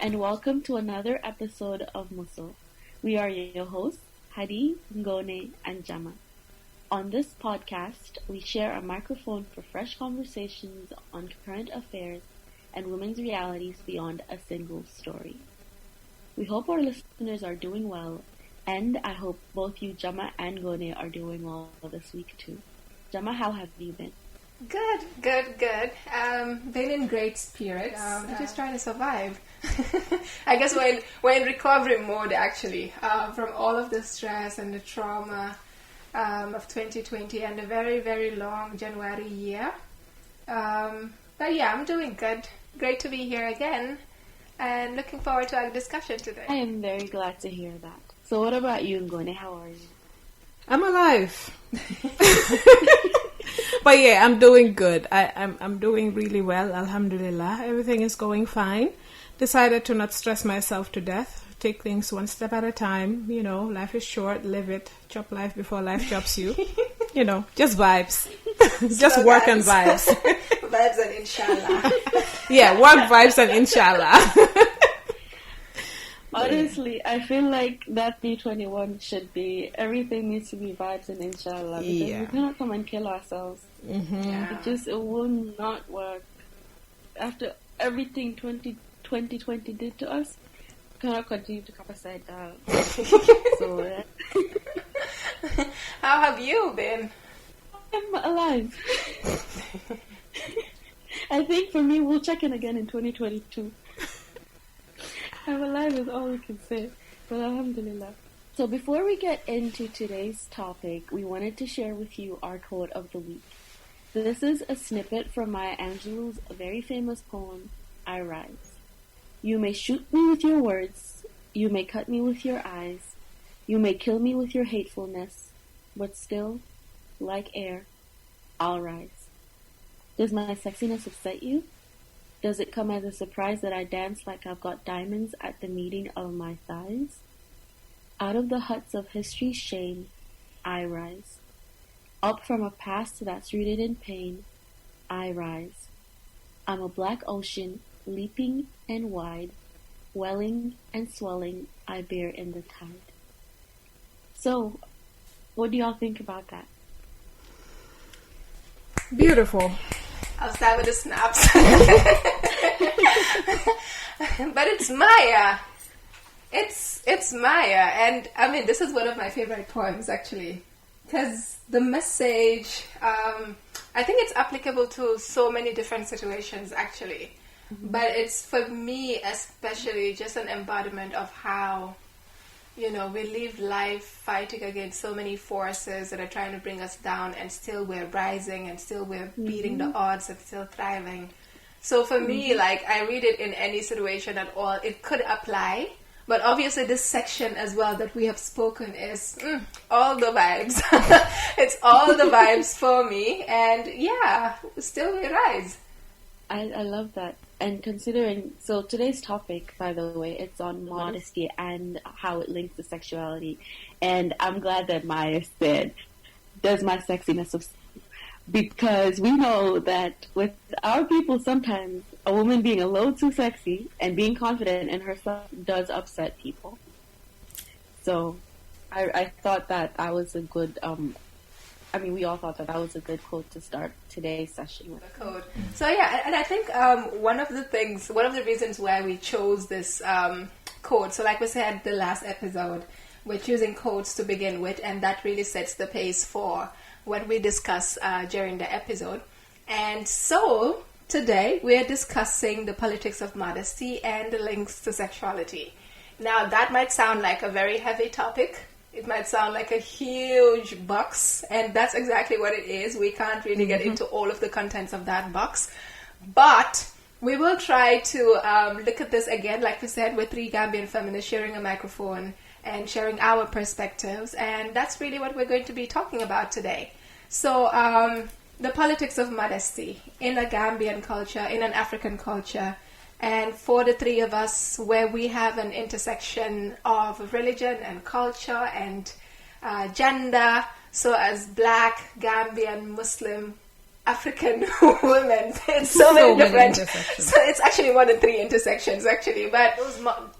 and welcome to another episode of Musso. We are your hosts, Hadi, Ngone, and Jama. On this podcast, we share a microphone for fresh conversations on current affairs and women's realities beyond a single story. We hope our listeners are doing well, and I hope both you, Jama and Ngone, are doing well this week too. Jama, how have you been? Good. Been in great spirits. Just trying to survive. I guess we're in recovery mode actually, from all of the stress and the trauma of 2020 and a very, very long January year. But yeah, I'm doing good. Great to be here again and looking forward to our discussion today. I am very glad to hear that. So what about you, Ngone? How are you? I'm alive. But yeah, I'm doing good. I'm doing really well, alhamdulillah. Everything is going fine. Decided to not stress myself to death. Take things one step at a time. You know, life is short. Live it. Chop life before life chops you. You know, just vibes. Just work and vibes. Vibes and inshallah. Yeah, work, vibes and inshallah. Honestly, I feel like that B21 should be, everything needs to be vibes and inshallah, because we cannot come and kill ourselves. Mm-hmm. Yeah. It will not work. After everything 2020 did to us, we cannot continue to come aside down. So, How have you been? I'm alive. I think for me, we'll check in again in 2022. I'm alive is all we can say, but alhamdulillah. So before we get into today's topic, we wanted to share with you our quote of the week. This is a snippet from Maya Angelou's very famous poem, I Rise. You may shoot me with your words, you may cut me with your eyes, you may kill me with your hatefulness, but still, like air, I'll rise. Does my sexiness upset you? Does it come as a surprise that I dance like I've got diamonds at the meeting of my thighs? Out of the huts of history's shame, I rise. Up from a past that's rooted in pain, I rise. I'm a black ocean, leaping and wide, welling and swelling, I bear in the tide. So, what do y'all think about that? Beautiful. I'll start with the snaps. But it's Maya. It's Maya. And I mean, this is one of my favorite poems actually. Because the message, I think it's applicable to so many different situations actually. Mm-hmm. But it's, for me especially, just an embodiment of how, you know, we live life fighting against so many forces that are trying to bring us down, and still we're rising, and still we're beating the odds and still thriving. So for me, like, I read it in any situation at all. It could apply, but obviously this section as well that we have spoken is all the vibes. It's all the vibes for me, and yeah, still we rise. I love that. And considering, so today's topic, by the way, it's on modesty and how it links to sexuality. And I'm glad that Maya said, does my sexiness upset you? Because we know that with our people, sometimes a woman being a little too sexy and being confident in herself does upset people. So I thought that was a good, we all thought that was a good quote to start today's session with. The code. So yeah, and I think one of the reasons why we chose this quote, so like we said the last episode, we're choosing quotes to begin with, and that really sets the pace for what we discuss during the episode. And so today we're discussing the politics of modesty and the links to sexuality. Now that might sound like a very heavy topic. It might sound like a huge box, and that's exactly what it is. We can't really get into all of the contents of that box, but we will try to look at this again, like we said, with three Gambian feminists sharing a microphone and sharing our perspectives, and that's really what we're going to be talking about today. So, the politics of modesty in a Gambian culture, in an African culture, and for the three of us, where we have an intersection of religion and culture and gender, so as Black, Gambian, Muslim, African women. It's so many different. intersections. So it's actually more than 3 intersections, actually. But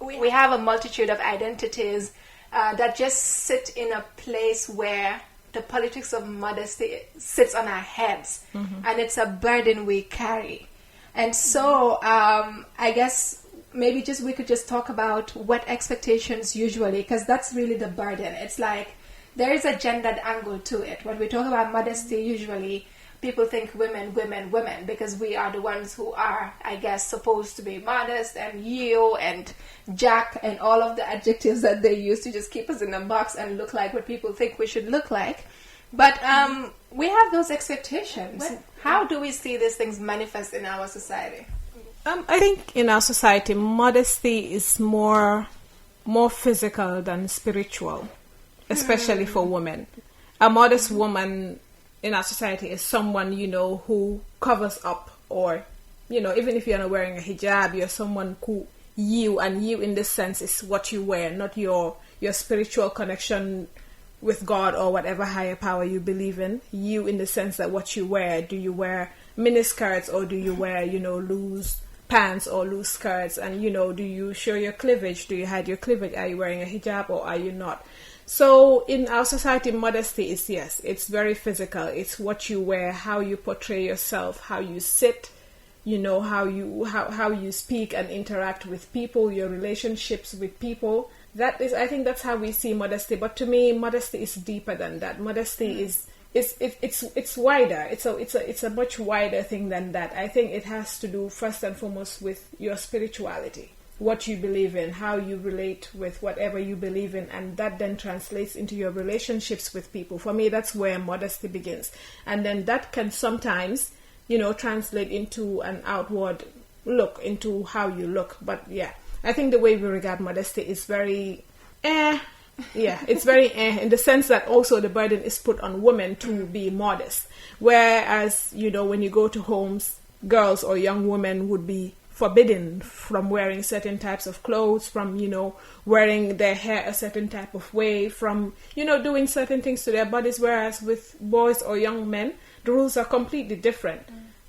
we have a multitude of identities that just sit in a place where the politics of modesty sits on our heads, and it's a burden we carry. And so I guess maybe we could just talk about what expectations usually, because that's really the burden. It's like there is a gendered angle to it. When we talk about modesty, usually people think women, because we are the ones who are, I guess, supposed to be modest and yield and jack and all of the adjectives that they use to just keep us in a box and look like what people think we should look like. But we have those expectations. How do we see these things manifest in our society? I think in our society, modesty is more physical than spiritual, especially for women. A modest woman in our society is someone, who covers up, or, even if you're not wearing a hijab, you're someone who you in this sense is what you wear, not your spiritual connection with God or whatever higher power you believe in. You in the sense that what you wear, do you wear miniskirts or do you wear, loose pants or loose skirts, and do you show your cleavage, do you hide your cleavage, are you wearing a hijab or are you not? So in our society, modesty is, yes, it's very physical. It's what you wear, how you portray yourself, how you sit, how you speak and interact with people, your relationships with people. That is, I think that's how we see modesty. But to me, modesty is deeper than that. Modesty is it's wider. It's a much wider thing than that. I think it has to do first and foremost with your spirituality, what you believe in, how you relate with whatever you believe in, and that then translates into your relationships with people. For me, that's where modesty begins. And then that can sometimes, translate into an outward look, into how you look. But yeah, I think the way we regard modesty is very it's very in the sense that also the burden is put on women to be modest. Whereas, when you go to homes, girls or young women would be forbidden from wearing certain types of clothes, from, wearing their hair a certain type of way, from, doing certain things to their bodies. Whereas with boys or young men, the rules are completely different.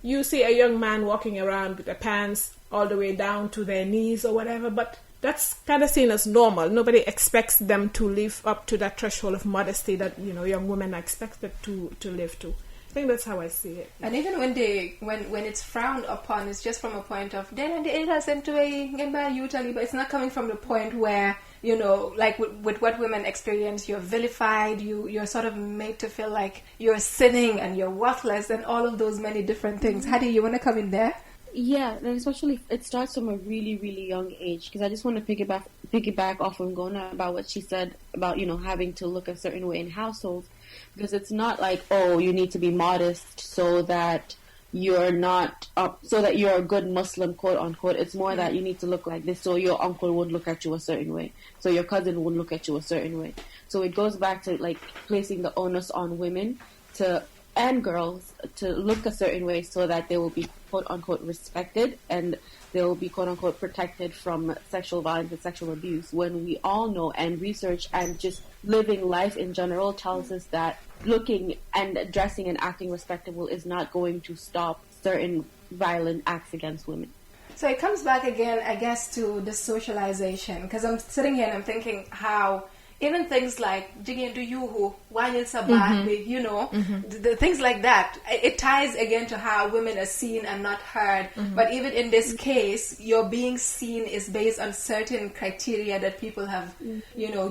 You see a young man walking around with their pants all the way down to their knees or whatever, but that's kind of seen as normal. Nobody expects them to live up to that threshold of modesty that, young women are expected to live to. I think that's how I see it. And even when it's frowned upon, it's just from a point of then the innocent way, but it's not coming from the point where, like with what women experience, you're vilified, you're sort of made to feel like you're sinning and you're worthless and all of those many different things. Hadi, you want to come in there? Yeah, and especially it starts from a really, really young age, because I just want to piggyback off of Gona about what she said about, having to look a certain way in households, because it's not like, oh, you need to be modest so that you're not, so that you're a good Muslim, quote unquote. It's more that you need to look like this so your uncle would look at you a certain way, so your cousin would look at you a certain way. So it goes back to like placing the onus on women and girls to look a certain way so that they will be quote-unquote respected and they will be quote-unquote protected from sexual violence and sexual abuse, when we all know, and research and just living life in general tells us that looking and dressing and acting respectable is not going to stop certain violent acts against women. So it comes back again, I guess, to the socialization, because I'm sitting here and I'm thinking how even things like Jigin do Yuhu, Wanyil Sabah, the things like that, it ties again to how women are seen and not heard. But even in this case, your being seen is based on certain criteria that people have,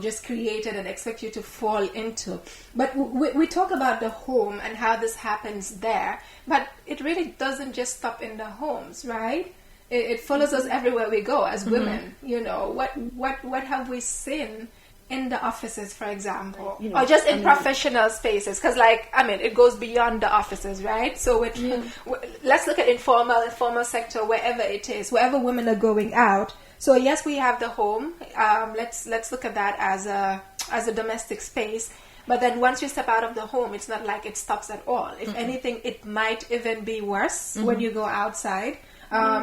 just created and expect you to fall into. But we talk about the home and how this happens there, but it really doesn't just stop in the homes, right? It follows us everywhere we go as women. What have we seen in the offices, for example, or just in professional spaces? Because, it goes beyond the offices, right? So let's look at informal sector, wherever it is, wherever women are going out. So yes, we have the home. Let's look at that as a domestic space. But then once you step out of the home, it's not like it stops at all. If anything, it might even be worse when you go outside.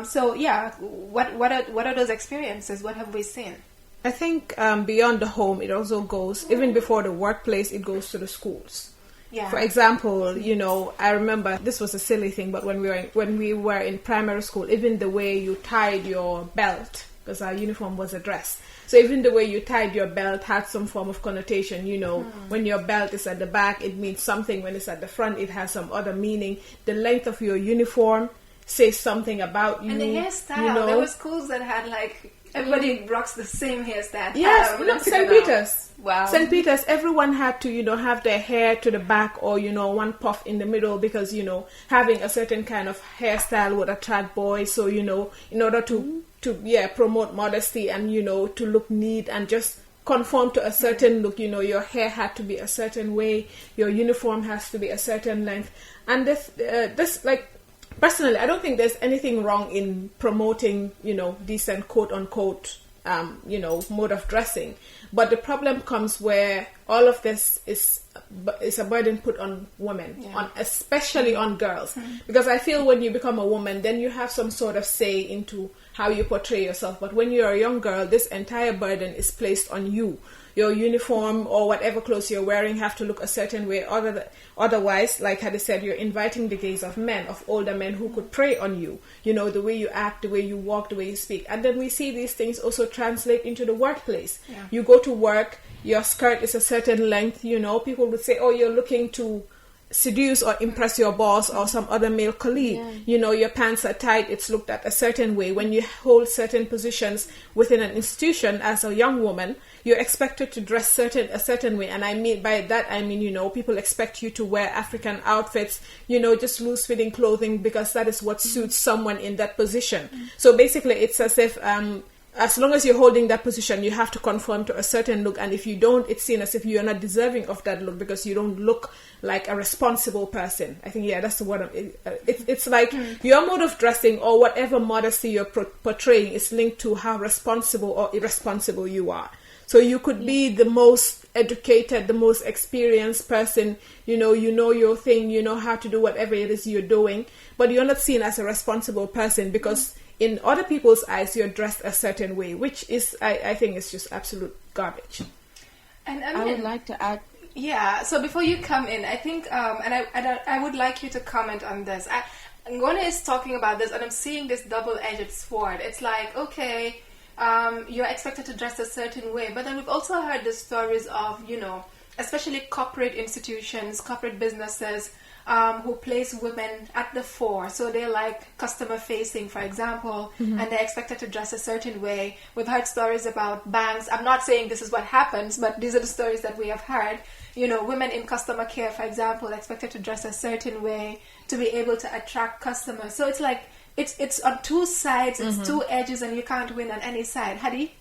So yeah, what are those experiences? What have we seen? I think beyond the home, it also goes, even before the workplace, it goes to the schools. Yeah. For example, you know, I remember this was a silly thing, but when we were in primary school, even the way you tied your belt, because our uniform was a dress. So even the way you tied your belt had some form of connotation, you know. When your belt is at the back, it means something. When it's at the front, it has some other meaning. The length of your uniform says something about you. And the hairstyle. You know? There were schools that had like everybody rocks the same hairstyle. Yes, St. Peter's. Wow. St. Peter's, everyone had to, you know, have their hair to the back or, you know, one puff in the middle because, you know, having a certain kind of hairstyle would attract boys. So, you know, in order to promote modesty and, you know, to look neat and just conform to a certain look, you know, your hair had to be a certain way, your uniform has to be a certain length. And this like, personally, I don't think there's anything wrong in promoting, you know, decent quote unquote, you know, mode of dressing. But the problem comes where all of this is a burden put on women, especially on girls. Because I feel when you become a woman, then you have some sort of say into how you portray yourself. But when you're a young girl, this entire burden is placed on you. Your uniform or whatever clothes you're wearing have to look a certain way. Otherwise, like Hadi said, you're inviting the gaze of men, of older men who could prey on you. You know, the way you act, the way you walk, the way you speak. And then we see these things also translate into the workplace. Yeah. You go to work, your skirt is a certain length, you know. People would say, oh, you're looking to seduce or impress your boss or some other male colleague. Yeah. You know, your pants are tight, it's looked at a certain way. When you hold certain positions within an institution as a young woman, you're expected to dress a certain way. And by that, you know, people expect you to wear African outfits, you know, just loose-fitting clothing because that is what suits someone in that position. So basically, it's as if as long as you're holding that position, you have to conform to a certain look. And if you don't, it's seen as if you're not deserving of that look because you don't look like a responsible person. I think, that's the word. It's like your mode of dressing or whatever modesty you're portraying is linked to how responsible or irresponsible you are. So you could be the most educated, the most experienced person, you know your thing, you know how to do whatever it is you're doing, but you're not seen as a responsible person because in other people's eyes, you're dressed a certain way, which is, I think, is just absolute garbage. And I would like to add. Yeah. So before you come in, I think, and I would like you to comment on this. Ngone is talking about this, and I'm seeing this double-edged sword. It's like, okay, you're expected to dress a certain way, but then we've also heard the stories of, you know, especially corporate institutions, corporate businesses, who place women at the fore. So they're like customer facing, for example, and they're expected to dress a certain way. We've heard stories about banks. I'm not saying this is what happens, but these are the stories that we have heard. You know, women in customer care, for example, expected to dress a certain way to be able to attract customers. So it's like, it's on two sides, it's two edges, and you can't win on any side. Hadi?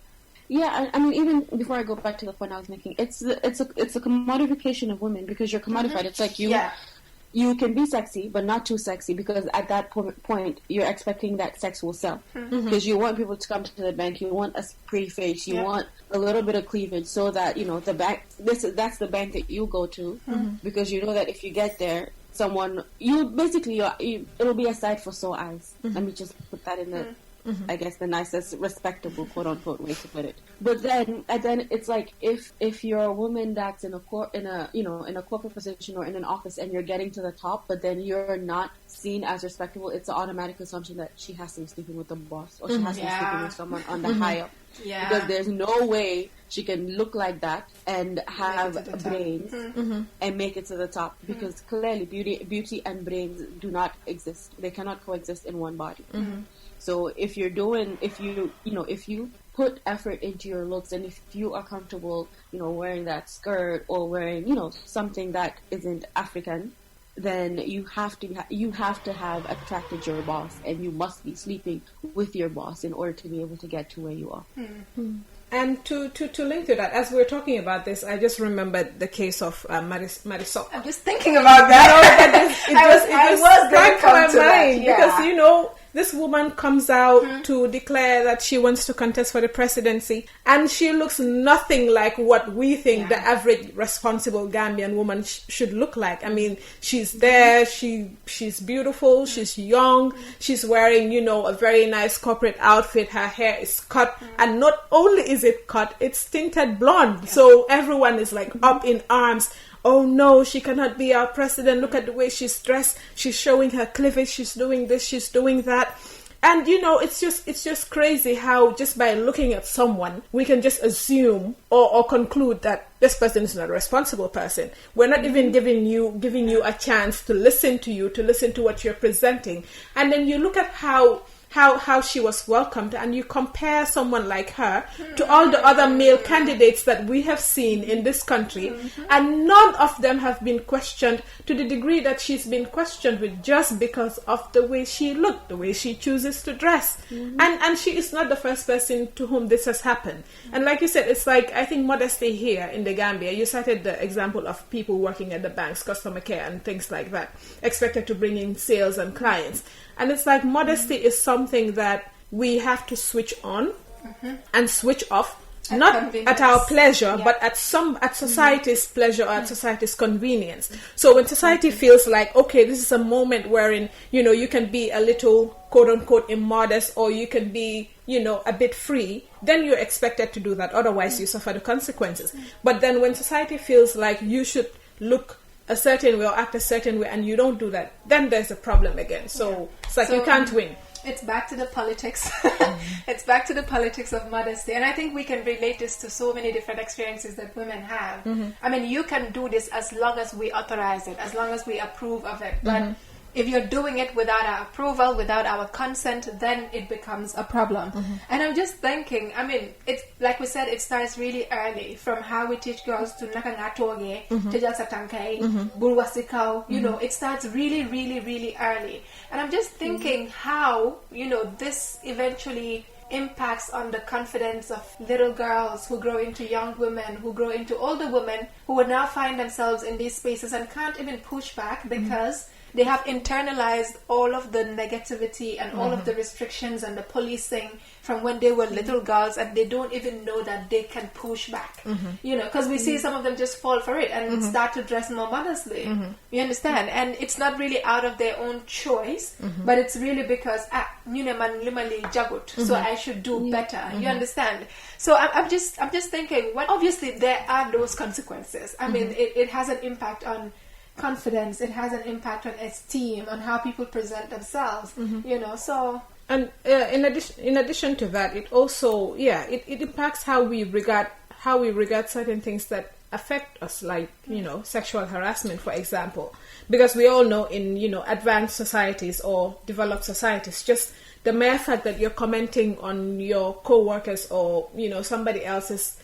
Yeah, I mean, even before I go back to the point I was making, it's a commodification of women because you're commodified. It's like you can be sexy, but not too sexy because at that point you're expecting that sex will sell. Because you want people to come to the bank, you want a pretty face, you want a little bit of cleavage, so that you know the bank. That's the bank that you go to because you know that if you get there, it'll be a sight for sore eyes. Let me just put that in the. I guess the nicest, respectable, quote unquote, way to put it. But then it's like if you're a woman that's in a corporate position or in an office and you're getting to the top, but then you're not seen as respectable, it's an automatic assumption that she has to be sleeping with the boss or she has to be sleeping with someone on the high up. Yeah. Because there's no way she can look like that and have brains and make it to the top because clearly beauty and brains do not exist. They cannot coexist in one body. So if you put effort into your looks and if you are comfortable, you know, wearing that skirt or wearing, you know, something that isn't African, then you have to have attracted your boss and you must be sleeping with your boss in order to be able to get to where you are. And to link to that, as we were talking about this, I just remembered the case of Marisol. I'm just thinking about that. It was going to come to my mind because, you know, this woman comes out to declare that she wants to contest for the presidency, and she looks nothing like what we think the average responsible Gambian woman should look like. I mean, she's there, she's beautiful, she's young, she's wearing, you know, a very nice corporate outfit, her hair is cut, and not only is it cut, it's tinted blonde, so everyone is like up in arms. oh no, she cannot be our president. Look at the way she's dressed. She's showing her cleavage. She's doing this. She's doing that. And, it's just crazy how just by looking at someone, we can just assume or conclude that this person is not a responsible person. We're not even giving you a chance to listen to what you're presenting. And then you look at how she was welcomed, and you compare someone like her to all the other male candidates that we have seen in this country, and none of them have been questioned to the degree that she's been questioned with, just because of the way she looked, the way she chooses to dress. And she is not the first person to whom this has happened. And like you said, it's like, I think Modesty here in the Gambia, you cited the example of people working at the banks, customer care and things like that, expected to bring in sales and clients. And it's like modesty is something that we have to switch on and switch off, not at our pleasure, but at society's pleasure or at society's convenience. So when society feels like, okay, this is a moment wherein, you can be a little quote unquote immodest, or you can be, a bit free, then you're expected to do that. Otherwise you suffer the consequences. But then when society feels like you should look a certain way or act a certain way, and you don't do that, then there's a problem again. So it's like you can't win. It's back to the politics. It's back to the politics of modesty. And I think we can relate this to so many different experiences that women have. I mean, you can do this as long as we authorize it, as long as we approve of it. But if you're doing it without our approval, without our consent, then it becomes a problem. And I'm just thinking, I mean, it's like we said, it starts really early, from how we teach girls to nakangatoge, tejasatankai, bulwasikau, it starts really, really, really early. And I'm just thinking how, this eventually impacts on the confidence of little girls who grow into young women, who grow into older women, who would now find themselves in these spaces and can't even push back because they have internalized all of the negativity and all of the restrictions and the policing from when they were little girls, and they don't even know that they can push back. Because we see some of them just fall for it and start to dress more modestly. You understand? And it's not really out of their own choice, but it's really because so I should do better. You understand? So I'm just thinking, obviously there are those consequences. I mean, it has an impact on confidence, it has an impact on esteem, on how people present themselves, so. And in addition to that, it also, it impacts how we regard certain things that affect us, like, sexual harassment, for example. Because we all know in, advanced societies or developed societies, just the mere fact that you're commenting on your co-workers or, somebody else's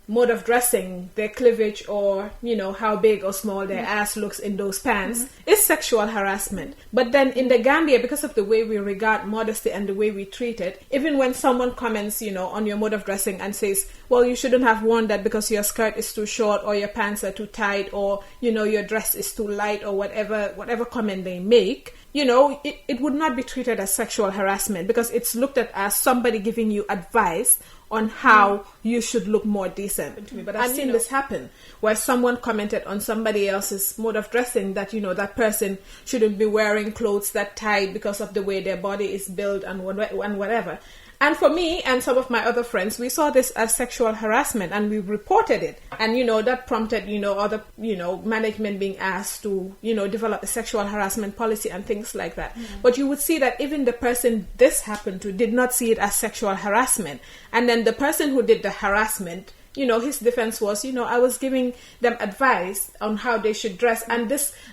mode of dressing, their cleavage, or how big or small their ass looks in those pants, is sexual harassment. But then in the Gambia, because of the way we regard modesty and the way we treat it, even when someone comments on your mode of dressing and says, well, you shouldn't have worn that because your skirt is too short, or your pants are too tight, or your dress is too light, or whatever comment they make, it would not be treated as sexual harassment, because it's looked at as somebody giving you advice on how you should look more decent. But I've seen this happen, where someone commented on somebody else's mode of dressing that, that person shouldn't be wearing clothes that tight because of the way their body is built and whatever. And for me and some of my other friends, we saw this as sexual harassment, and we reported it. And, that prompted, other, management being asked to, develop a sexual harassment policy and things like that. But you would see that even the person this happened to did not see it as sexual harassment. And then the person who did the harassment, his defense was, I was giving them advice on how they should dress. And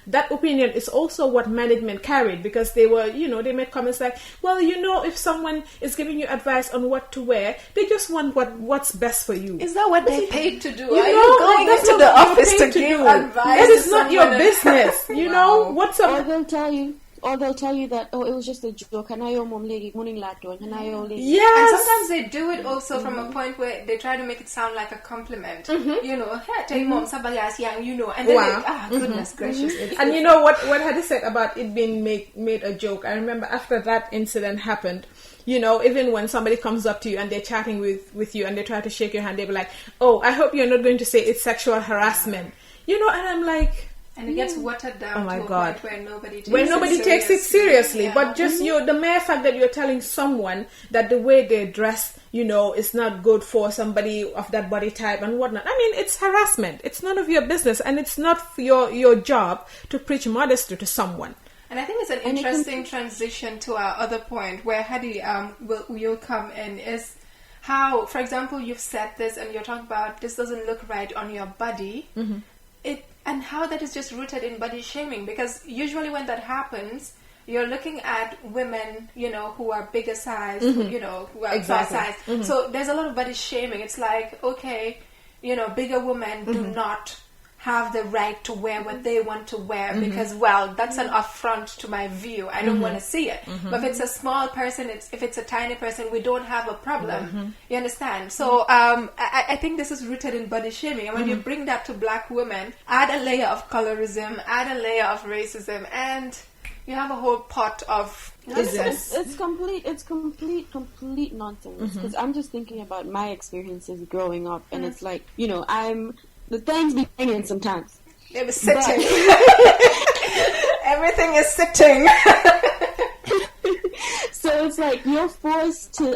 that opinion is also what management carried, because they were, they made comments like, well, if someone is giving you advice on what to wear, they just want what's best for you. Is that what they paid to do? Are you going into the office to give advice? That is not your business. What's up? Or they'll tell you that, it was just a joke. Yes. And sometimes they do it also from a point where they try to make it sound like a compliment. Tell your mom somebody else young, and then goodness gracious. And what had he said about it being made a joke? I remember after that incident happened, even when somebody comes up to you and they're chatting with you and they try to shake your hand, they be like, I hope you're not going to say it's sexual harassment. And I'm like, And it gets watered down to a point where nobody takes it seriously. Yeah. But just the mere fact that you're telling someone that the way they dress, is not good for somebody of that body type and whatnot. I mean, it's harassment. It's none of your business, and it's not your job to preach modesty to someone. And I think it's an interesting transition to our other point where Hadi will come in is how, for example, you've said this and you're talking about this doesn't look right on your body. Mm-hmm. And how that is just rooted in body shaming, because usually when that happens, you're looking at women, who are bigger size, mm-hmm. Who are fat size. Mm-hmm. So there's a lot of body shaming. It's like, okay, bigger women do not have the right to wear what they want to wear because, that's an affront to my view. I don't want to see it. Mm-hmm. But if it's a small person, if it's a tiny person, we don't have a problem. Mm-hmm. You understand? So I think this is rooted in body shaming. And when you bring that to black women, add a layer of colorism, add a layer of racism, and you have a whole pot of nonsense. It's complete nonsense. Because I'm just thinking about my experiences growing up, and it's like, the things be hanging sometimes. They were sitting. Everything is sitting. So it's like you're forced to.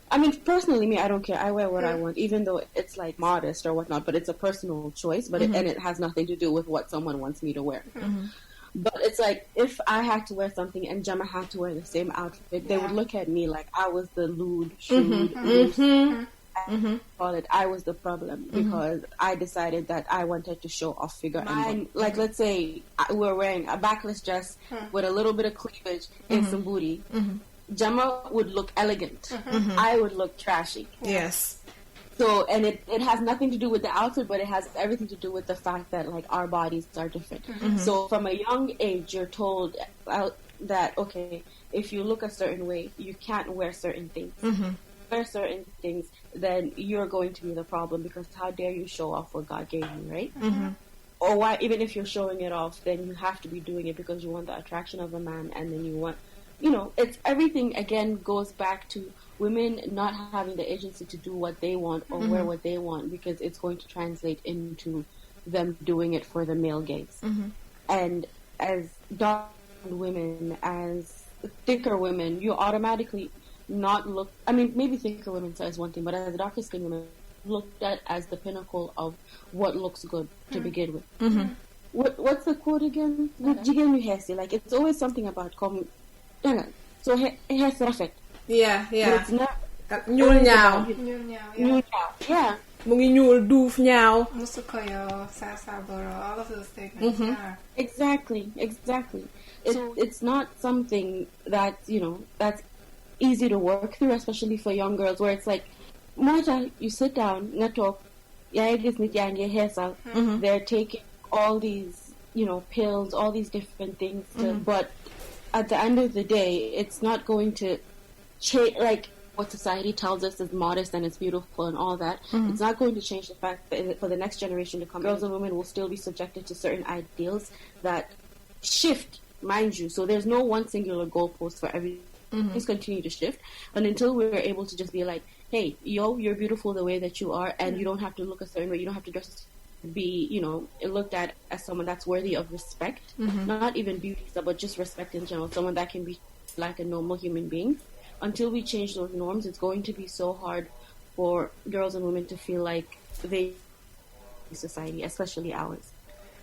I mean, personally, me, I don't care. I wear what I want, even though it's like modest or whatnot. But it's a personal choice. But it has nothing to do with what someone wants me to wear. Mm-hmm. But it's like if I had to wear something and Gemma had to wear the same outfit, they would look at me like I was the lewd, shrewd. I was the problem because I decided that I wanted to show off figure. And like, let's say we're wearing a backless dress with a little bit of cleavage and some booty. Gemma would look elegant. I would look trashy. Yes. So, and it has nothing to do with the outfit, but it has everything to do with the fact that, like, our bodies are different. So from a young age, you're told that, okay, if you look a certain way, you can't wear certain things. Wear certain things, then you're going to be the problem, because how dare you show off what God gave you, right? Or why, even if you're showing it off, then you have to be doing it because you want the attraction of a man, and then you want, it's everything again goes back to women not having the agency to do what they want or wear what they want, because it's going to translate into them doing it for the male gaze. And as dark women, as thicker women, you automatically not look, I mean, maybe thicker women is one thing, but as a darker skin woman, looked at as the pinnacle of what looks good to begin with. What's the quote again? Like, it's always something about so hair's perfect. Yeah. But it's not. Ñuul ñaaw. Yeah. Mu ngi ñuul duuf ñaaw. Musso all of those statements. Yeah. Exactly. It's not something that, that's easy to work through, especially for young girls, where it's like, Marta, you sit down, na talk, they're taking all these, pills, all these different things, but at the end of the day, it's not going to change, like, what society tells us is modest and it's beautiful and all that. It's not going to change the fact that for the next generation to come, girls and women will still be subjected to certain ideals that shift, mind you. So there's no one singular goalpost for every. Just continue to shift, and until we're able to just be like, hey, you're beautiful the way that you are, and you don't have to look a certain way, you don't have to just be, looked at as someone that's worthy of respect, not even beauty, but just respect in general, someone that can be like a normal human being. Until we change those norms, it's going to be so hard for girls and women to feel like they society, especially ours.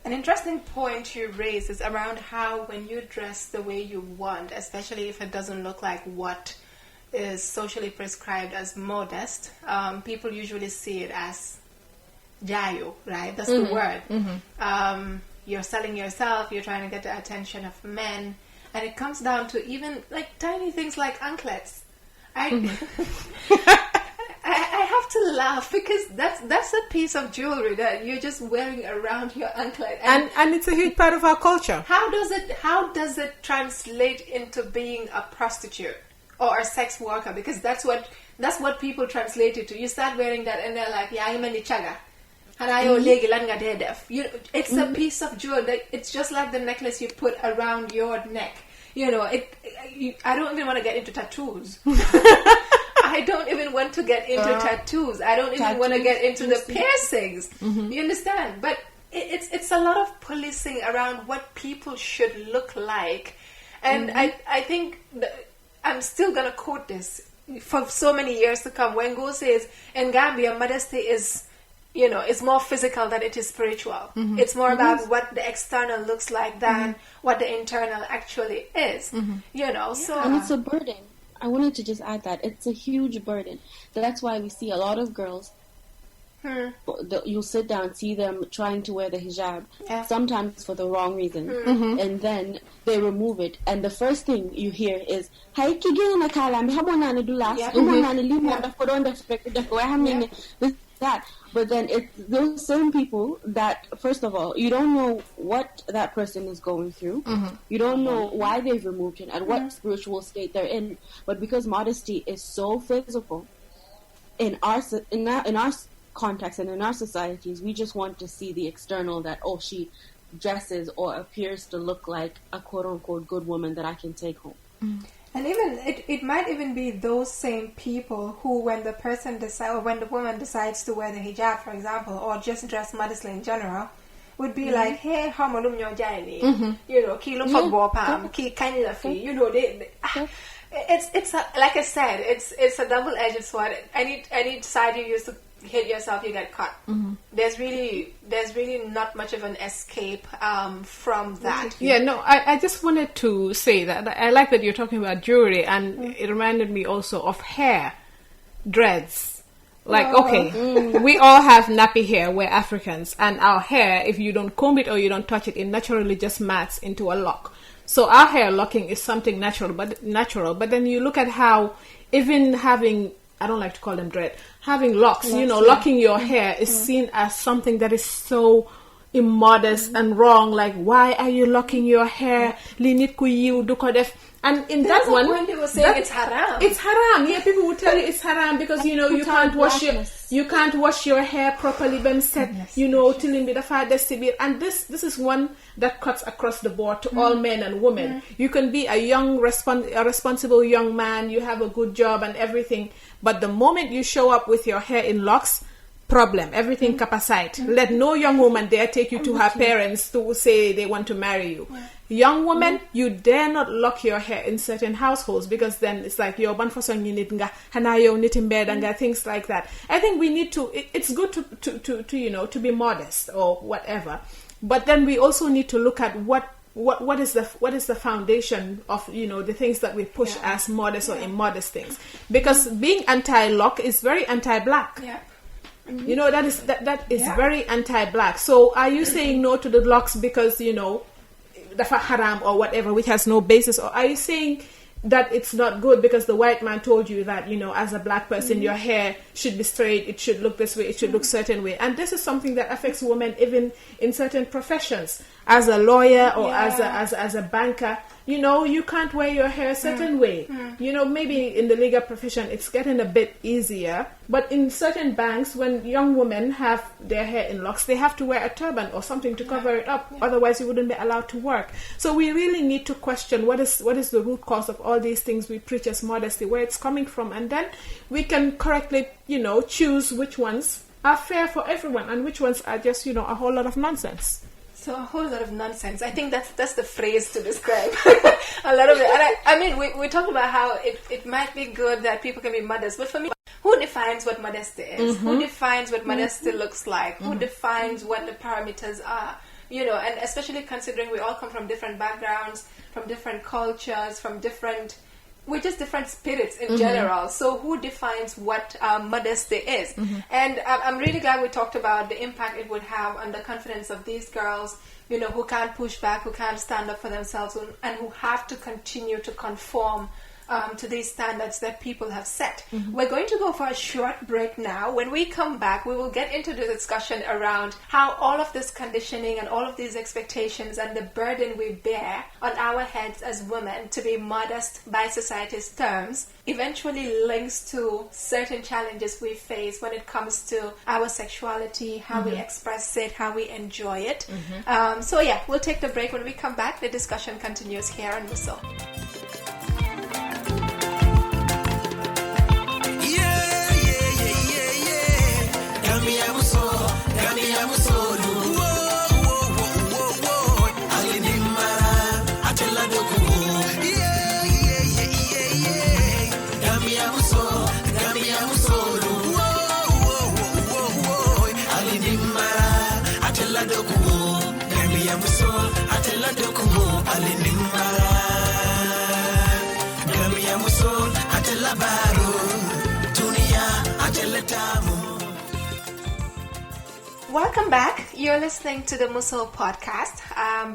An interesting point you raise is around how when you dress the way you want, especially if it doesn't look like what is socially prescribed as modest, people usually see it as jayo, right? That's the word. You're selling yourself, you're trying to get the attention of men, and it comes down to even like tiny things like anklets. I have to laugh because that's a piece of jewelry that you're just wearing around your anklet, and it's a huge part of our culture. How does it translate into being a prostitute or a sex worker? Because that's what people translate it to. You start wearing that and they're like, yeah, I'm in the chaga. It's a piece of jewelry. It's just like the necklace you put around your neck. I don't even want to get into tattoos. I don't even want to get into tattoos. I don't even want to get into the piercings. You understand? But it's a lot of policing around what people should look like, and I think I'm still gonna quote this for so many years to come. When Go says in Gambia, modesty is, it's more physical than it is spiritual. It's more about what the external looks like than what the internal actually is. So and it's a burden. I wanted to just add that it's a huge burden. That's why we see a lot of girls. You'll sit down, see them trying to wear the hijab, sometimes for the wrong reason, and then they remove it, and the first thing you hear is, "Hey, that." But then it's those same people that, first of all, you don't know what that person is going through. You don't know why they've removed it and what spiritual state they're in. But because modesty is so physical in our context and in our societies, we just want to see the external, that she dresses or appears to look like a quote-unquote good woman that I can take home. And even it might even be those same people who, when the person decides, or when the woman decides to wear the hijab, for example, or just dress modestly in general, would be like, "Hey, how malum nyo jaini?" Ki look for bopam, ki kaini lafi. It's like I said, it's a double-edged sword. Any side you use to hit yourself, you get caught. There's really not much of an escape from that. I just wanted to say that I like that you're talking about jewelry, and it reminded me also of hair, dreads. Like, we all have nappy hair, we're Africans, and our hair, if you don't comb it or you don't touch it, it naturally just mats into a lock. So our hair locking is something natural, but then you look at how even having, I don't like to call them dread, having locks, locking your hair is seen as something that is so immodest and wrong. Like, why are you locking your hair? Linit ku yiw du ko def. And in that one, when people say it's haram. It's haram. Yeah, people will tell you it's haram because you can't wash your hair properly when set. Till in the father sibir. And this is one that cuts across the board to all men and women. You can be a young, responsible young man. You have a good job and everything, but the moment you show up with your hair in locks, problem. Everything kept aside. Let no young woman dare take you to her parents to say they want to marry you. Young woman, you dare not lock your hair in certain households, because then it's like your ban for song you need nga hanayo knit in bed and things like that. I think we need to. It's good to be modest or whatever, but then we also need to look at what is the foundation of the things that we push as modest or immodest things, because being anti-lock is very anti-black. That is very anti-black. So are you saying no to the locks because the haram or whatever, which has no basis, or are you saying that it's not good because the white man told you that as a black person your hair should be straight, it should look this way, it should look certain way? And this is something that affects women even in certain professions. As a lawyer or as a banker, you can't wear your hair a certain way. Maybe in the legal profession it's getting a bit easier, but in certain banks, when young women have their hair in locks, they have to wear a turban or something to cover it up. Otherwise you wouldn't be allowed to work. So we really need to question what is the root cause of all these things we preach as modesty, where it's coming from, and then we can correctly choose which ones are fair for everyone and which ones are just a whole lot of nonsense. So a whole lot of nonsense. I think that's the phrase to describe a lot of it. And I mean, we talked about how it might be good that people can be modest, but for me, who defines what modesty is? Who defines what modesty looks like? Who defines what the parameters are? And especially considering we all come from different backgrounds, from different cultures, we're just different spirits in general. So who defines what modesty is? And I'm really glad we talked about the impact it would have on the confidence of these girls, who can't push back, who can't stand up for themselves, and who have to continue to conform to these standards that people have set. We're going to go for a short break now. When we come back, we will get into the discussion around how all of this conditioning and all of these expectations and the burden we bear on our heads as women to be modest by society's terms eventually links to certain challenges we face when it comes to our sexuality, how we express it, how we enjoy it. We'll take the break. When we come back, the discussion continues here on Musso. Gambia Musso, dokumo alinimbara Gambia Musso atela baro dunia atela tamu. Welcome back. You're listening to the Musso podcast,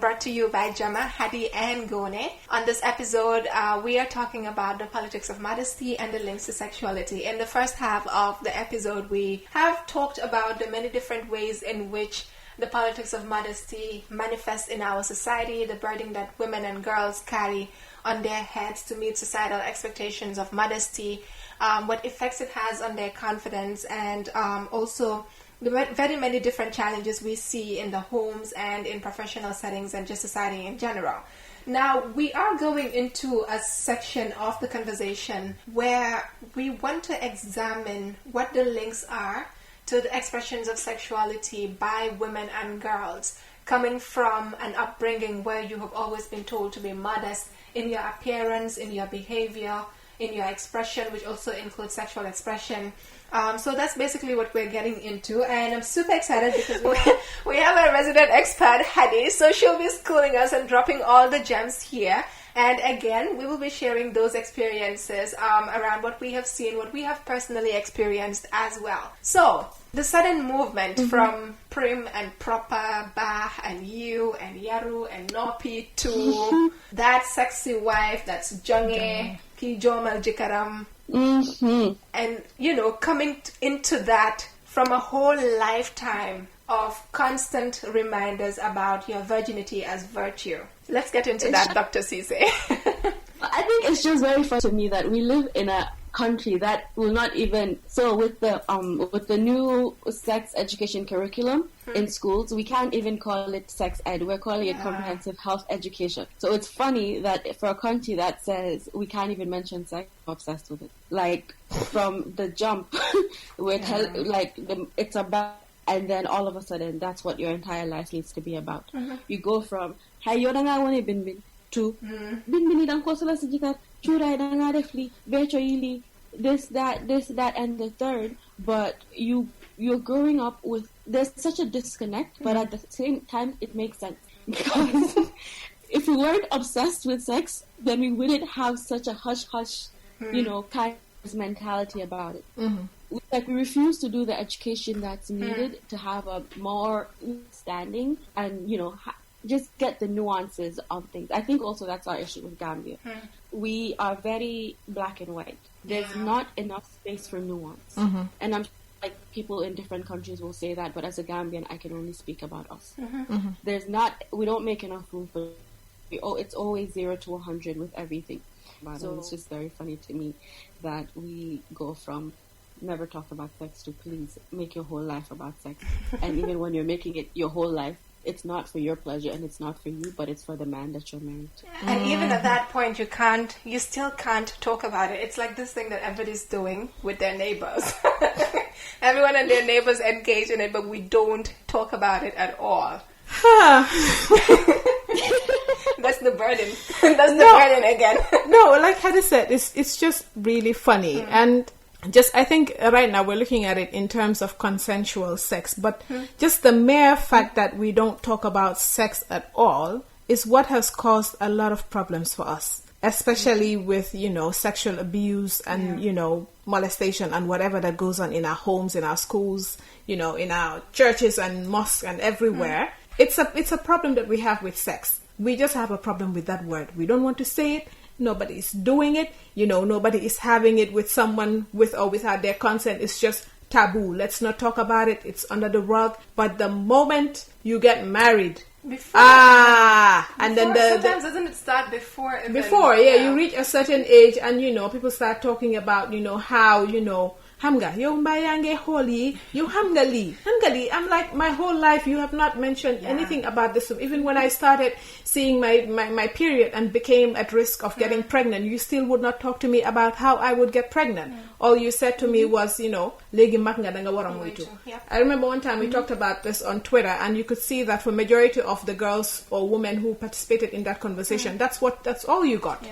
brought to you by Jama, Hadi, and Gone. On this episode, we are talking about the politics of modesty and the links to sexuality. In the first half of the episode, we have talked about the many different ways in which the politics of modesty manifests in our society, the burden that women and girls carry on their heads to meet societal expectations of modesty, what effects it has on their confidence, and also the very many different challenges we see in the homes and in professional settings and just society in general. Now, we are going into a section of the conversation where we want to examine what the links are to the expressions of sexuality by women and girls, coming from an upbringing where you have always been told to be modest in your appearance, in your behavior, in your expression, which also includes sexual expression. So that's basically what we're getting into, and I'm super excited because we have a resident expert, Hadi, so she'll be schooling us and dropping all the gems here. And again, we will be sharing those experiences around what we have seen, what we have personally experienced as well. So, the sudden movement from prim and proper, Bah and you and Yaru and Nopi to that sexy wife that's Jonge, Kijomal Jikaram. And, coming into that from a whole lifetime of constant reminders about your virginity as virtue. Let's get into that, Dr. Cisse. I think it's just very funny to me that we live in a country that will not even, so with the new sex education curriculum in schools, we can't even call it sex ed, we're calling it comprehensive health education. So it's funny that for a country that says we can't even mention sex, I'm obsessed with it. Like from the jump it's about, and then all of a sudden that's what your entire life needs to be about. You go from hey yo danga woni bin to bin dan ko sala sijika chura danga defli virtually this that and the third, but you're growing up with, there's such a disconnect, but at the same time it makes sense, because if we weren't obsessed with sex, then we wouldn't have such a hush kind of mentality about it. Like, we refuse to do the education that's needed to have a more understanding and just get the nuances of things. I think also that's our issue with Gambia. We are very black and white. There's not enough space for nuance. And I'm like, people in different countries will say that, but as a Gambian, I can only speak about us. We don't make enough room for, it's always 0 to 100 with everything. So it's just very funny to me that we go from never talk about sex to please make your whole life about sex. And even when you're making it your whole life, it's not for your pleasure and it's not for you, but it's for the man that you're married to. And even at that point, you still can't talk about it. It's like this thing that everybody's doing with their neighbors. Everyone and their neighbors engage in it, but we don't talk about it at all. That's the burden. That's the burden again. No, like Hadi said, it's just really funny. And just, I think right now we're looking at it in terms of consensual sex, but just the mere fact that we don't talk about sex at all is what has caused a lot of problems for us, especially with, sexual abuse and, molestation and whatever that goes on in our homes, in our schools, in our churches and mosques and everywhere. It's a problem that we have with sex. We just have a problem with that word. We don't want to say it. Nobody is doing it. Nobody is having it with someone with or without their consent. It's just taboo. Let's not talk about it. It's under the rug. But the moment you get married, and then sometimes doesn't it start before? You reach a certain age, and people start talking about how Hamga, yo mbayange holy, yo hamgali. I'm like, my whole life you have not mentioned anything about this. Even when I started seeing my period and became at risk of getting pregnant, you still would not talk to me about how I would get pregnant. All you said to me was, legi mag nga danga wara moytu. I remember one time we talked about this on Twitter, and you could see that for majority of the girls or women who participated in that conversation, that's all you got.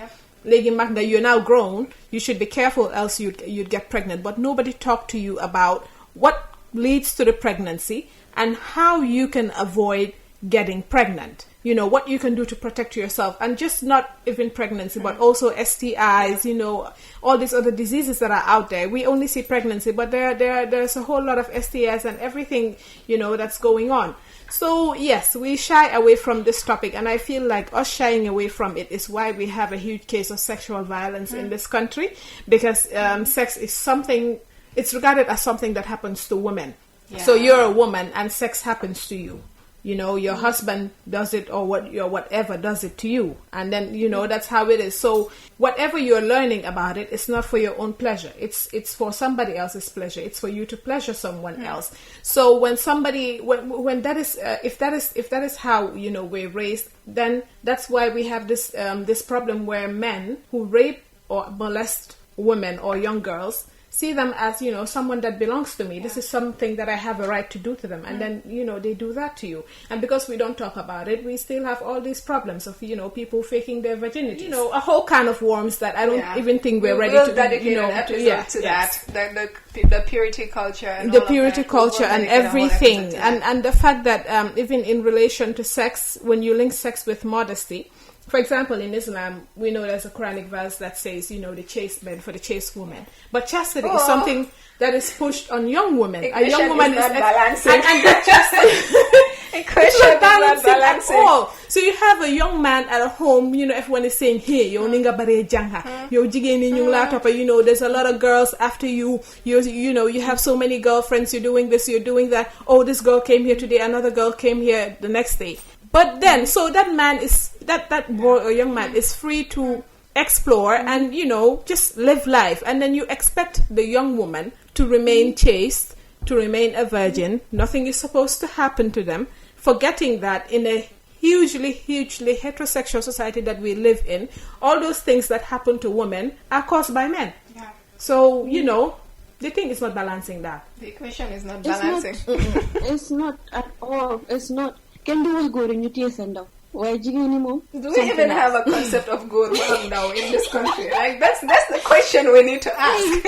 Legi Magda, you're now grown, you should be careful else you'd get pregnant. But nobody talked to you about what leads to the pregnancy and how you can avoid getting pregnant. you know, what you can do to protect yourself, and just not even pregnancy, but also STIs, you know, all these other diseases that are out there. We only see pregnancy, but there's a whole lot of STIs and everything, you know, that's going on. So yes, we shy away from this topic, and I feel like us shying away from it is why we have a huge case of sexual violence in this country, because sex is something, it's regarded as something that happens to women. Yeah. So you're a woman and sex happens to you. You know, your husband does it, or whatever does it to you. And then, you know, that's how it is. So whatever you're learning about it, it's not for your own pleasure. It's for somebody else's pleasure. It's for you to pleasure someone else. So when somebody, when that is, if that is how, you know, we're raised, then that's why we have this, this problem where men who rape or molest women or young girls see them as, you know, someone that belongs to me. This is something that I have a right to do to them. And then, you know, they do that to you. And because we don't talk about it, we still have all these problems of, you know, people faking their virginity. You know, a whole can of worms that I don't even think we're ready to dedicate, you know, an episode to yes. that. The purity culture and the purity culture and everything. And the fact that even in relation to sex, when you link sex with modesty, for example, in Islam, we know there's a Quranic verse that says, you know, the chaste men for the chaste woman. But chastity is something that is pushed on young women. A young woman is not balancing. And that chastity it's not balancing at all. So you have a young man at home, you know, everyone is saying, hey, yo ninga bare jangha, yo jigeni nyung la topa, you know, there's a lot of girls after you, you know, you have so many girlfriends, you're doing this, you're doing that. Oh, this girl came here today, another girl came here the next day. But then, so that man is, that boy or young man is free to explore and, you know, just live life. And then you expect the young woman to remain chaste, to remain a virgin. Nothing is supposed to happen to them. Forgetting that in a hugely heterosexual society that we live in, all those things that happen to women are caused by men. Yeah. So, you know, the thing is not balancing that. The equation is not balancing. It's not at all. It's not. Can do a good in your teeth and why do we even have a concept of good now in this country? Like that's the question we need to ask.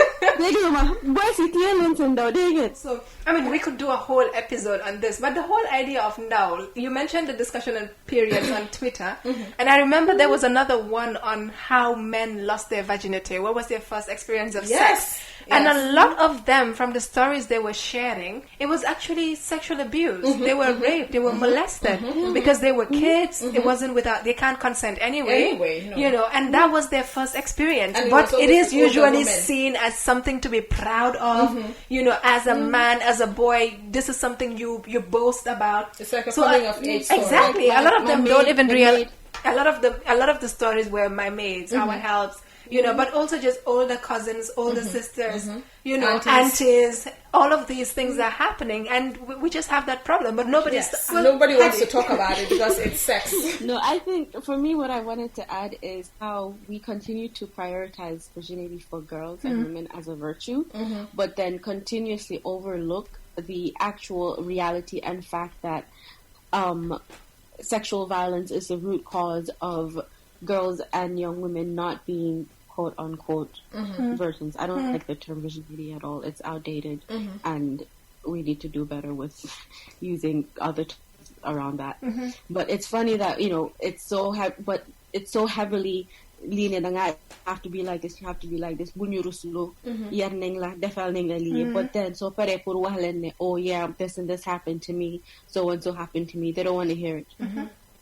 So I mean, we could do a whole episode on this, but the whole idea of now, you mentioned the discussion on periods on Twitter, and I remember there was another one on how men lost their virginity. What was their first experience of sex? And a lot of them, from the stories they were sharing, it was actually sexual abuse. They were raped, they were molested because they were kids. It wasn't without, they can't consent anyway, you know, and that was their first experience. And but it is usually seen as something to be proud of, you know, as a man, as a boy. This is something you boast about. It's like a coming of age story. Exactly. A lot of them don't even realize. A lot of the stories were my maids, our helps. You know, but also just older cousins, older sisters, you know, aunties. All of these things are happening, and we just have that problem. But nobody wants to talk about it because it's sex. No, I think for me, what I wanted to add is how we continue to prioritize virginity for girls and women as a virtue, but then continuously overlook the actual reality and fact that sexual violence is the root cause of girls and young women not being quote unquote virgins. I don't like the term virginity at all. It's outdated, and we need to do better with using other terms around that. But it's funny that, you know, it's so heavily leaning on that. You have to be like this. You have to be like this. But then so oh yeah, this and this happened to me. So and so happened to me. They don't want to hear it.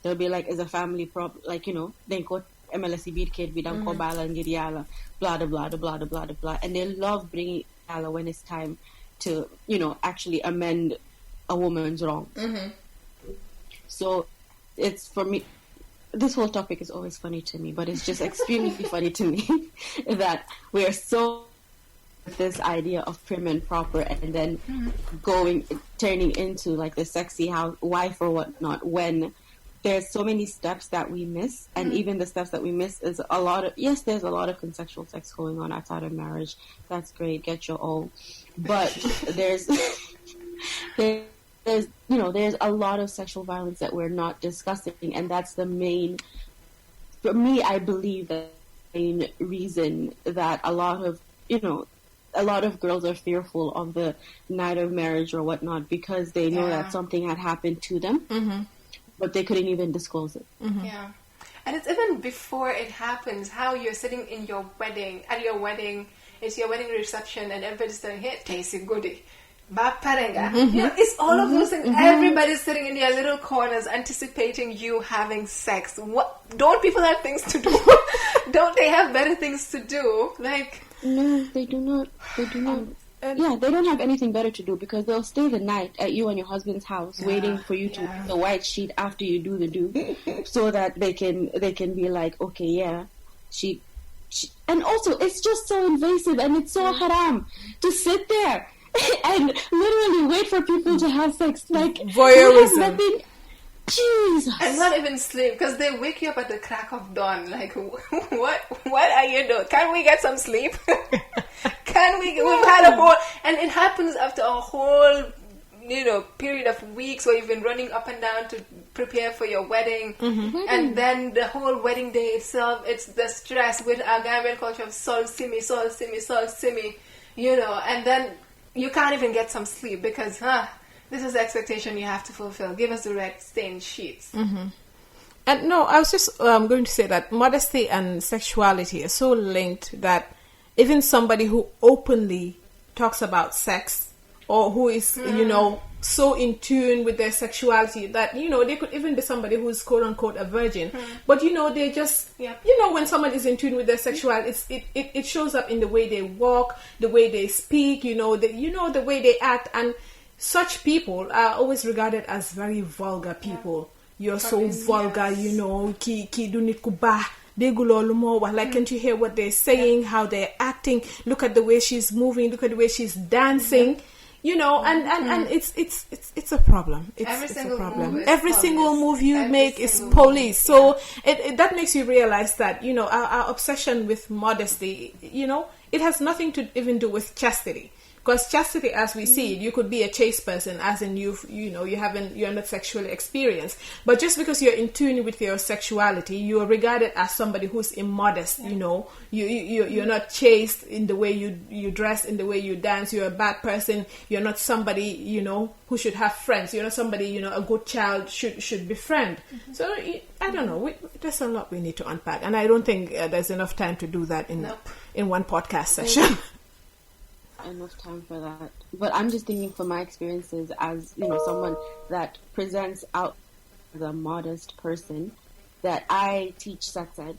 They'll be like, it's a family problem. Like, you know, they go MLC beat kid, we don't go bala and get yala, blah, blah, blah, blah, blah, blah. And they love bringing yala when it's time to, you know, actually amend a woman's wrong. So it's, for me, this whole topic is always funny to me, but it's just extremely funny to me that we are so this idea of prim and proper, and then turning into like the sexy wife or whatnot, when there's so many steps that we miss, and even the steps that we miss is a lot of, yes, there's a lot of consensual sex going on outside of marriage. That's great, get your own. But there's you know, there's a lot of sexual violence that we're not discussing, and that's the main, for me, I believe the main reason that a lot of girls are fearful of the night of marriage or whatnot, because they know that something had happened to them. but they couldn't even disclose it. Yeah. And it's even before it happens, how you're sitting in your wedding, at your wedding, it's your wedding reception, and everybody's saying, hey, tasty goodie. You know, it's all of those things. Everybody's sitting in their little corners anticipating you having sex. What? Don't people have things to do? Don't they have better things to do? Like, no, they do not. They do not. Yeah, they don't have anything better to do because they'll stay the night at you and your husband's house, waiting for you to wear the white sheet after you do the do, so that they can be like, okay, yeah, she. And also, it's just so invasive and it's so haram to sit there and literally wait for people to have sex, like voyeurism. Jesus. And not even sleep, because they wake you up at the crack of dawn. Like, what are you doing? Can we get some sleep? We've had a whole, and it happens after a whole, period of weeks where you've been running up and down to prepare for your wedding. And then the whole wedding day itself, it's the stress with our Gambian culture of sol simi, and then you can't even get some sleep because, this is the expectation you have to fulfill. Give us the red stained sheets. And no, I was just going to say that modesty and sexuality are so linked that even somebody who openly talks about sex or who is, so in tune with their sexuality that, they could even be somebody who is quote unquote a virgin. But, they just, when someone is in tune with their sexuality, it shows up in the way they walk, the way they speak, the way they act. And such people are always regarded as very vulgar people. You're so vulgar, ki dunit kuba. Like, can't you hear what they're saying, how they're acting? Look at the way she's moving, look at the way she's dancing. And it's a problem. It's a problem. Every single move you make is police. So that makes you realize that, our obsession with modesty, it has nothing to even do with chastity. Because chastity, as we see it, you could be a chaste person, as in you're not sexually experienced. But just because you're in tune with your sexuality, you are regarded as somebody who's immodest. You're not chaste in the way you dress, in the way you dance. You're a bad person. You're not somebody who should have friends. You're not somebody a good child should befriend. So I don't know. There's a lot we need to unpack, and I don't think there's enough time to do that in one podcast session. Enough time for that, but I'm just thinking from my experiences as someone that presents out as a modest person, that I teach sex ed,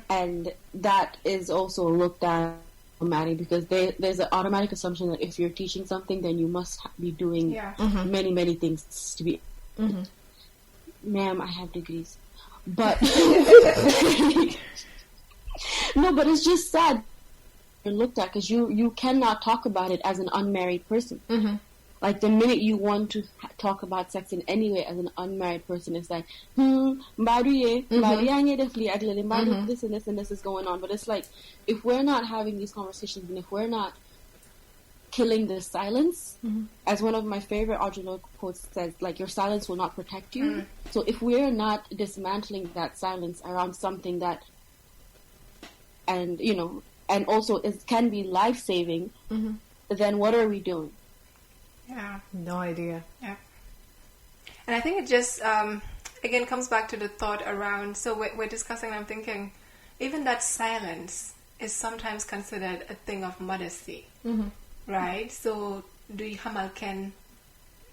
and that is also looked at automatically because there's an automatic assumption that if you're teaching something, then you must be doing many things to be. Ma'am, I have degrees, but no, but it's just sad. Looked at because you cannot talk about it as an unmarried person. Like the minute you want to talk about sex in any way as an unmarried person, it's like this and this is going on. But it's like, if we're not having these conversations and if we're not killing the silence, as one of my favorite Audrey quotes says, like, your silence will not protect you. So if we're not dismantling that silence around something that, and also it can be life-saving, then what are we doing? Yeah. No idea. Yeah. And I think it just, again, comes back to the thought around, so we're discussing, I'm thinking, even that silence is sometimes considered a thing of modesty, right? So, do you hamal ken,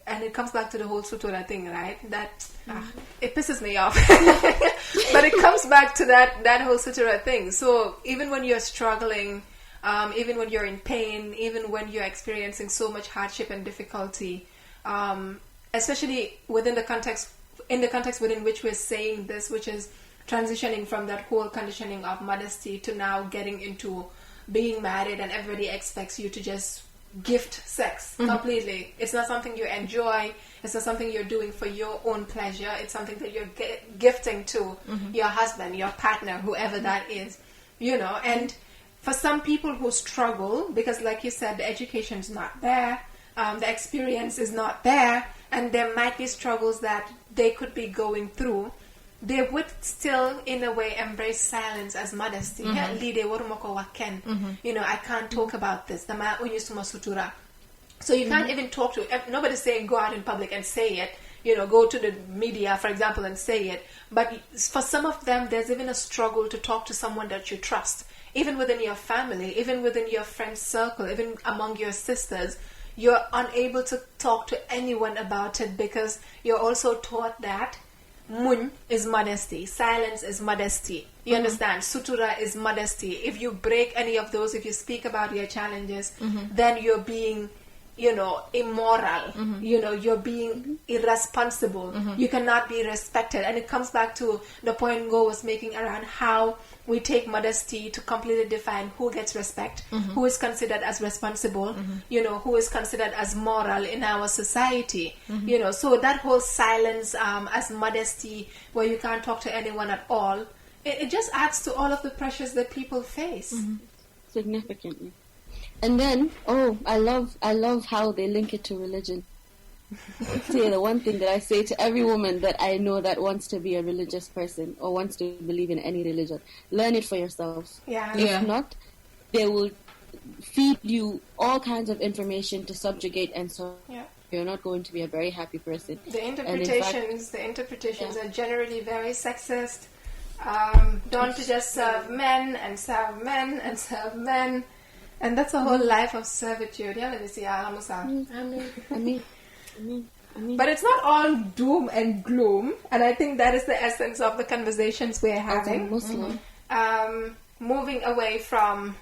and it comes back to the whole sutura thing, right? That, it pisses me off. But it comes back to that whole sutura thing. So even when you're struggling, even when you're in pain, even when you're experiencing so much hardship and difficulty, especially in the context within which we're saying this, which is transitioning from that whole conditioning of modesty to now getting into being married and everybody expects you to just gift sex completely. It's not something you enjoy. It's not something you're doing for your own pleasure. It's something that you're gifting to your husband, your partner, whoever that is, and for some people who struggle, because like you said, the education's not there, the experience is not there, and there might be struggles that they could be going through, they would still, in a way, embrace silence as modesty. I can't talk about this. So you can't even talk to, nobody's saying go out in public and say it. go to the media, for example, and say it. But for some of them, there's even a struggle to talk to someone that you trust. Even within your family, even within your friend circle, even among your sisters, you're unable to talk to anyone about it because you're also taught that mun is modesty, silence is modesty. You understand? Sutura is modesty. If you break any of those, if you speak about your challenges, then you're being, immoral. You're being irresponsible. You cannot be respected. And it comes back to the point Ngo was making around how we take modesty to completely define who gets respect, who is considered as responsible, who is considered as moral in our society. So that whole silence as modesty, where you can't talk to anyone at all, it just adds to all of the pressures that people face. Significantly. And then, I love how they link it to religion. Say the one thing that I say to every woman that I know that wants to be a religious person or wants to believe in any religion, learn it for yourself. If not, they will feed you all kinds of information to subjugate, and so you're not going to be a very happy person. The interpretations are generally very sexist. Don't just serve men and serve men and serve men. And that's a whole life of servitude. But it's not all doom and gloom. And I think that is the essence of the conversations we're having. Moving away from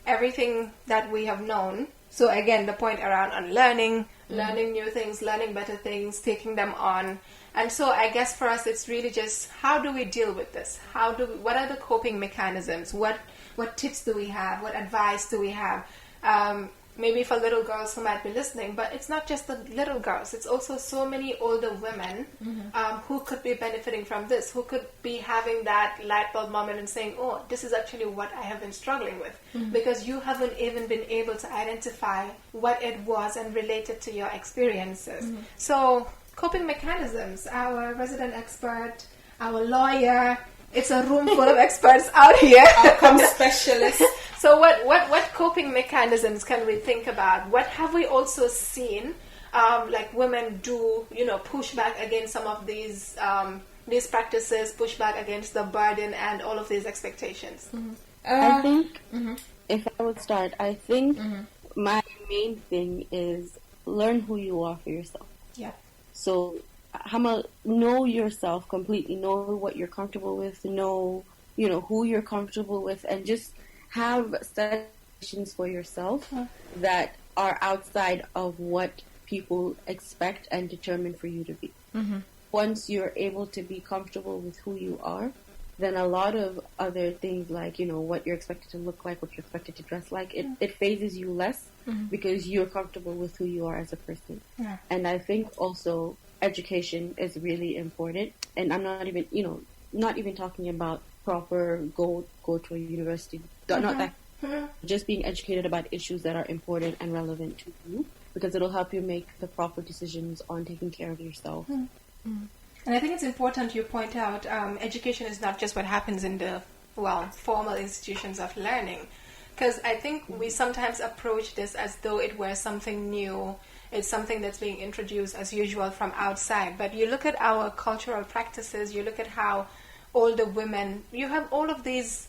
everything that we have known. So again, the point around unlearning, learning new things, learning better things, taking them on. And so I guess for us, it's really just, how do we deal with this? What are the coping mechanisms? What tips do we have? What advice do we have? Maybe for little girls who might be listening, but it's not just the little girls. It's also so many older women who could be benefiting from this, who could be having that light bulb moment and saying, oh, this is actually what I have been struggling with. Because you haven't even been able to identify what it was and relate it to your experiences. So coping mechanisms, our resident expert, our lawyer, it's a room full of experts out here. Outcome specialists. So what coping mechanisms can we think about? What have we also seen, like women do, push back against some of these practices, push back against the burden and all of these expectations? I think, if I would start, I think my main thing is learn who you are for yourself. Yeah. So, know yourself completely, know what you're comfortable with, know, who you're comfortable with, and just have sessions for yourself that are outside of what people expect and determine for you to be. Once you're able to be comfortable with who you are, then a lot of other things like, what you're expected to look like, what you're expected to dress like, it phases you less because you're comfortable with who you are as a person. And I think also education is really important. And I'm not even talking about proper go to a university. Not that. Just being educated about issues that are important and relevant to you, because it'll help you make the proper decisions on taking care of yourself. And I think it's important you point out education is not just what happens in the formal institutions of learning, because I think we sometimes approach this as though it were something new. It's something that's being introduced as usual from outside. But you look at our cultural practices, you look at how older women, you have all of these,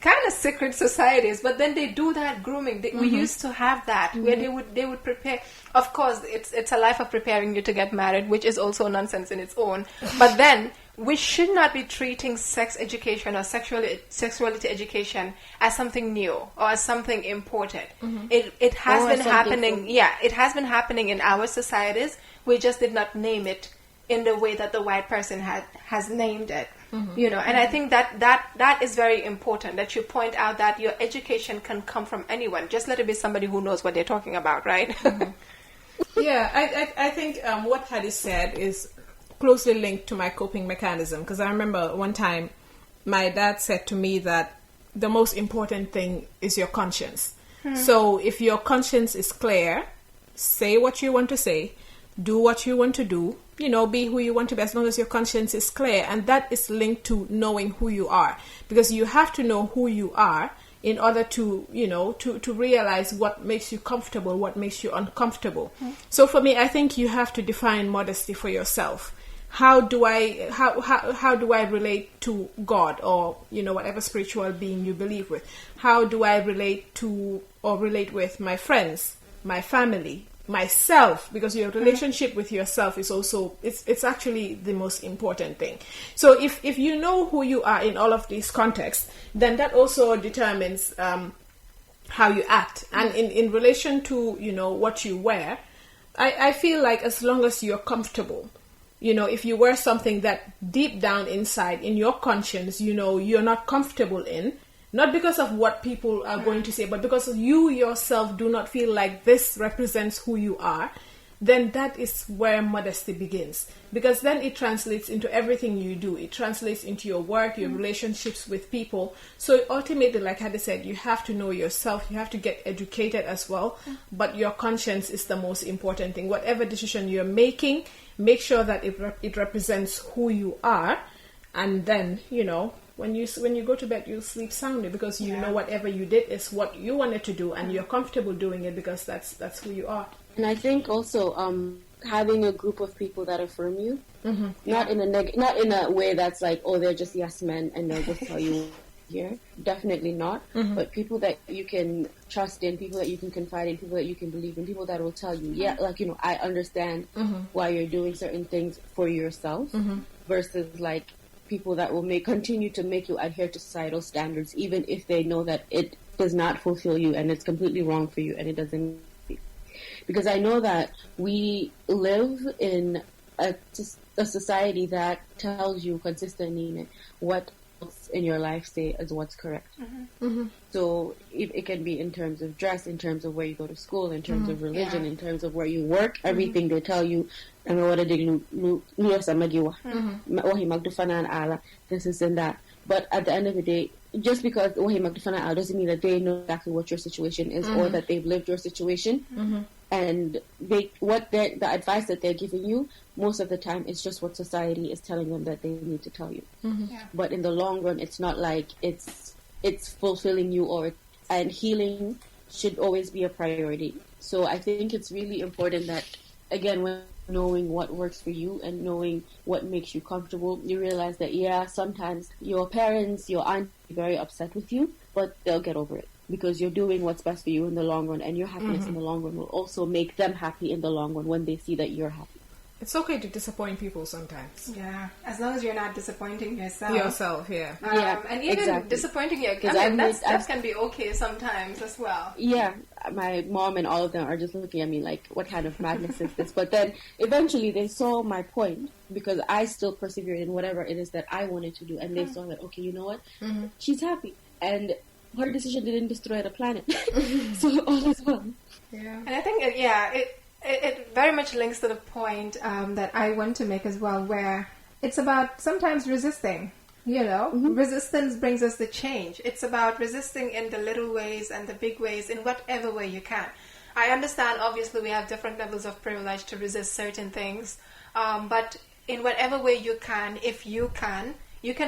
kind of secret societies, but then they do that grooming. We used to have that where they would prepare. Of course, it's a life of preparing you to get married, which is also nonsense in its own. But then we should not be treating sex education or sexuality education as something new or as something imported. It has been happening. It has been happening in our societies. We just did not name it in the way that the white person has named it. And I think that is very important, that you point out that your education can come from anyone. Just let it be somebody who knows what they're talking about, right? I think what Hadi said is closely linked to my coping mechanism, because I remember one time my dad said to me that the most important thing is your conscience. So if your conscience is clear, say what you want to say, do what you want to do, be who you want to be, as long as your conscience is clear. And that is linked to knowing who you are, because you have to know who you are in order to, to realize what makes you comfortable, what makes you uncomfortable. So for me, I think you have to define modesty for yourself. How do I relate to God, or whatever spiritual being you believe with? How do I relate to or relate with my friends, my family, myself? Because your relationship with yourself is also it's actually the most important thing. So if you know who you are in all of these contexts, then that also determines how you act. And in relation to what you wear, I feel like as long as you're comfortable. If you wear something that deep down inside in your conscience, you're not comfortable in, not because of what people are going to say, but because you yourself do not feel like this represents who you are, then that is where modesty begins. Because then it translates into everything you do. It translates into your work, your relationships with people. So ultimately, like Hadi said, you have to know yourself. You have to get educated as well. But your conscience is the most important thing. Whatever decision you're making, make sure that it represents who you are. And then, when you go to bed, you'll sleep soundly because you know whatever you did is what you wanted to do, and you're comfortable doing it because that's who you are. And I think also having a group of people that affirm you, not in a way that's like, oh, they're just yes men and they'll just tell you here. Definitely not. But people that you can trust in, people that you can confide in, people that you can believe in, people that will tell you, I understand why you're doing certain things for yourself, versus like people that will continue to make you adhere to societal standards, even if they know that it does not fulfill you and it's completely wrong for you and it doesn't. Because I know that we live in a society that tells you consistently what else in your life say as what's correct. So it can be in terms of dress, in terms of where you go to school, in terms of religion, in terms of where you work, everything they tell you. This is and that. But at the end of the day, just because doesn't mean that they know exactly what your situation is or that they've lived your situation. And the advice that they're giving you, most of the time, it's just what society is telling them that they need to tell you. But in the long run, it's not like it's fulfilling you, and healing should always be a priority. So I think it's really important that, again, when knowing what works for you and knowing what makes you comfortable, you realize that, sometimes your parents, your aunt will be very upset with you, but they'll get over it. Because you're doing what's best for you in the long run, and your happiness in the long run will also make them happy in the long run when they see that you're happy. It's okay to disappoint people sometimes. Yeah, as long as you're not disappointing yourself. And even disappointing your that can be okay sometimes as well. Yeah, my mom and all of them are just looking at me like, what kind of madness is this? But then eventually they saw my point, because I still persevered in whatever it is that I wanted to do, and they saw that, okay, you know what? She's happy. And her decision didn't destroy the planet. So all is well. Yeah. And I think, it very much links to the point that I want to make as well, where it's about sometimes resisting. Resistance brings us the change. It's about resisting in the little ways and the big ways, in whatever way you can. I understand, obviously, we have different levels of privilege to resist certain things, but in whatever way you can, if you can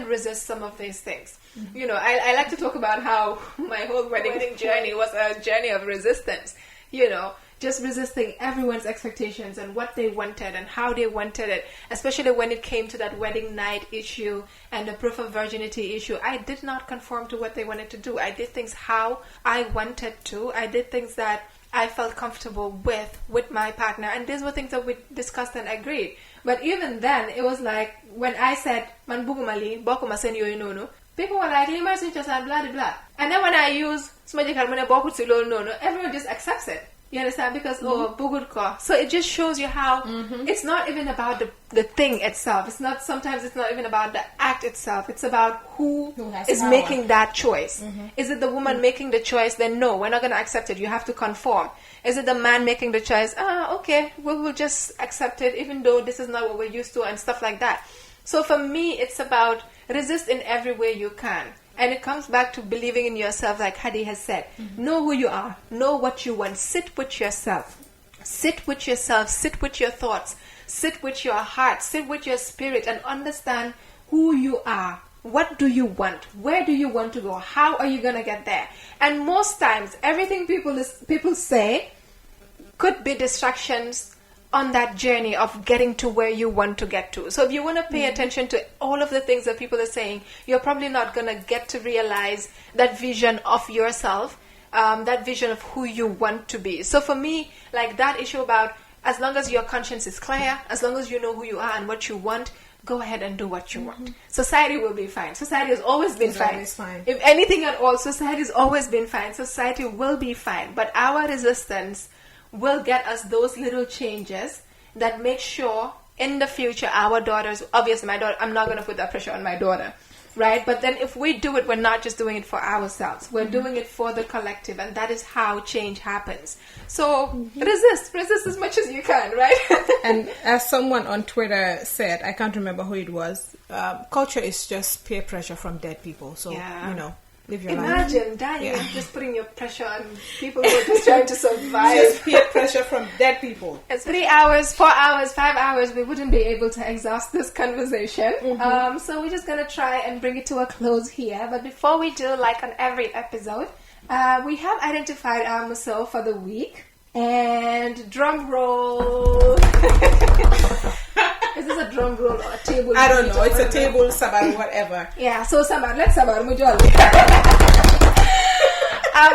resist some of these things. I like to talk about how my whole wedding journey was a journey of resistance. Just resisting everyone's expectations and what they wanted and how they wanted it, especially when it came to that wedding night issue and the proof of virginity issue. I did not conform to what they wanted to do. I did things how I wanted to. I did things that I felt comfortable with my partner, and these were things that we discussed and agreed. But even then, it was like, when I said, man bugumali, bokuma sen yoy nono, people were like, lima sin chosan, blah, blah, blah. And then when I use, everyone just accepts it. You understand? Because, bugurko. So it just shows you how it's not even about the thing itself. Sometimes it's not even about the act itself. It's about who is power. Making that choice. Is it the woman making the choice? Then no, we're not going to accept it. You have to conform. Is it the man making the choice? Okay, we'll just accept it, even though this is not what we're used to and stuff like that. So for me, it's about resist in every way you can. And it comes back to believing in yourself, like Hadi has said. Know who you are. Know what you want. Sit with yourself. Sit with yourself. Sit with your thoughts. Sit with your heart. Sit with your spirit and understand who you are. what do you want? Where do you want to go? How are you going to get there? And most times, everything people say could be distractions on that journey of getting to where you want to get to. So if you want to pay attention to all of the things that people are saying, you're probably not going to get to realize that vision of yourself, that vision of who you want to be. So for me, like that issue about as long as your conscience is clear, as long as you know who you are and what you want, go ahead and do what you want. Society will be fine. Society has always been fine. Always fine. If anything at all, society has always been fine. Society will be fine. But our resistance will get us those little changes that make sure in the future our daughters, obviously my daughter, I'm not going to put that pressure on my daughter, right? But then if we do it, we're not just doing it for ourselves. We're doing it for the collective, and that is how change happens. So resist as much as you can, right? And as someone on Twitter said, I can't remember who it was, culture is just peer pressure from dead people. So, live your life. Imagine dying and just putting your pressure on people who are just trying to survive. Just peer pressure from dead people. It's 3 hours, 4 hours, 5 hours. We wouldn't be able to exhaust this conversation. So we're just going to try and bring it to a close here. But before we do, like on every episode, we have identified our Musso for the week. And drum roll. Is this a drum roll or a table? I don't know. It's a table, sabar, whatever. Yeah, so sabar. Let's sabar. Mujoli.